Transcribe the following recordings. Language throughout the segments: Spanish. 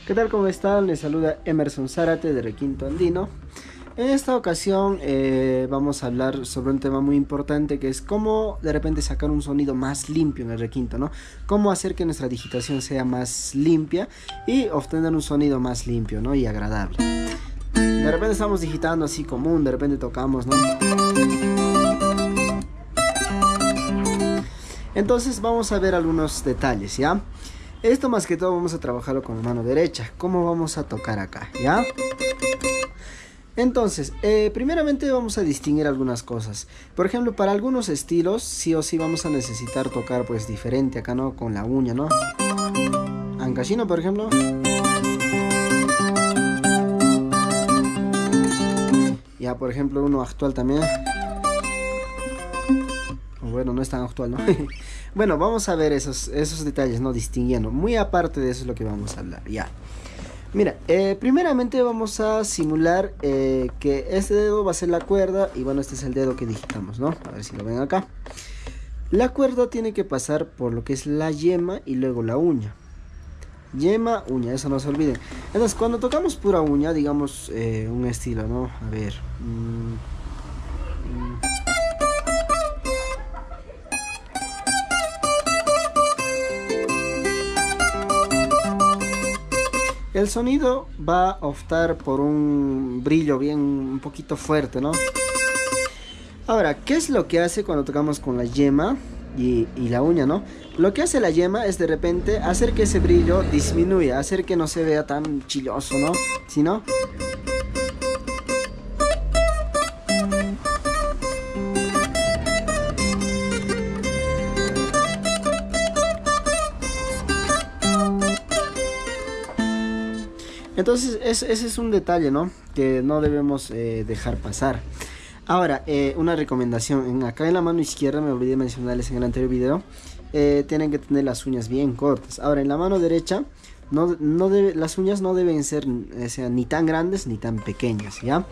¿Qué tal? ¿Cómo están? Les saluda Emerson Zárate de Requinto Andino. En esta ocasión vamos a hablar sobre un tema muy importante, que es cómo de repente sacar un sonido más limpio en el requinto, ¿no? Cómo hacer que nuestra digitación sea más limpia y obtener un sonido más limpio, ¿no? Y agradable. De repente estamos digitando así común, de repente tocamos, ¿no? Entonces vamos a ver algunos detalles, ¿ya? Esto más que todo vamos a trabajarlo con la mano derecha. ¿Cómo vamos a tocar acá? ¿Ya? Entonces, primeramente vamos a distinguir algunas cosas. Por ejemplo, para algunos estilos, sí o sí vamos a necesitar tocar pues diferente acá, ¿no? Con la uña, ¿no? Ancashino, por ejemplo. Ya, por ejemplo, uno actual también. Bueno, no es tan actual, ¿no? Bueno, vamos a ver esos detalles, ¿no? Distinguiendo. Muy aparte de eso es lo que vamos a hablar, ya. Mira, primeramente vamos a simular que este dedo va a ser la cuerda. Y bueno, este es el dedo que digitamos, ¿no? A ver si lo ven acá. La cuerda tiene que pasar por lo que es la yema y luego la uña. Yema, uña, eso no se olviden. Entonces, cuando tocamos pura uña, digamos un estilo, ¿no? A ver. El sonido va a optar por un brillo bien un poquito fuerte, ¿no? Ahora, ¿qué es lo que hace cuando tocamos con la yema y la uña, ¿no? Lo que hace la yema es de repente hacer que ese brillo disminuya, hacer que no se vea tan chilloso, ¿no? ¿Sí, no? Entonces ese es un detalle, ¿no? Que no debemos dejar pasar. Ahora, una recomendación. Acá en la mano izquierda, me olvidé mencionarles en el anterior video, tienen que tener las uñas bien cortas. Ahora, en la mano derecha, las uñas no deben ser ni tan grandes ni tan pequeñas, ¿ya?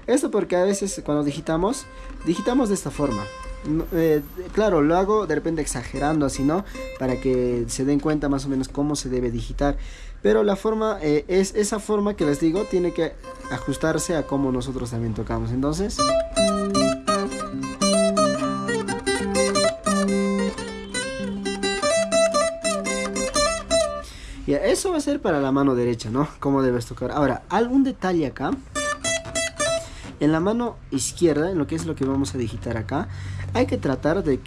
Esto porque a veces cuando digitamos de esta forma. Claro, lo hago de repente exagerando así, ¿no? Para que se den cuenta más o menos cómo se debe digitar. Pero la forma, es esa forma que les digo, tiene que ajustarse a cómo nosotros también tocamos. Entonces... ya, eso va a ser para la mano derecha, ¿no? Cómo debes tocar. Ahora, algún detalle acá. En la mano izquierda, en lo que es lo que vamos a digitar acá, hay que tratar de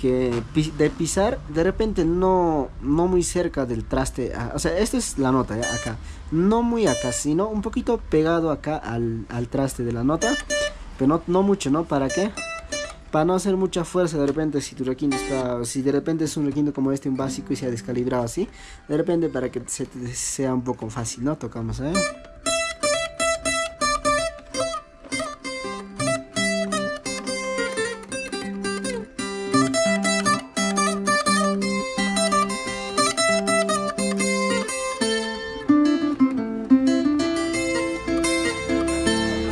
pisar de repente no muy cerca del traste. O sea, esta es la nota, ¿ya? Acá. No muy acá, sino un poquito pegado acá al traste de la nota. Pero no mucho, ¿no? ¿Para qué? Para no hacer mucha fuerza. De repente si tu requinto está, si de repente es un requinto como este, un básico, y se ha descalibrado así, de repente para que sea un poco fácil, ¿no? Tocamos, ¿eh?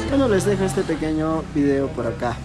Bueno, les dejo este pequeño video por acá.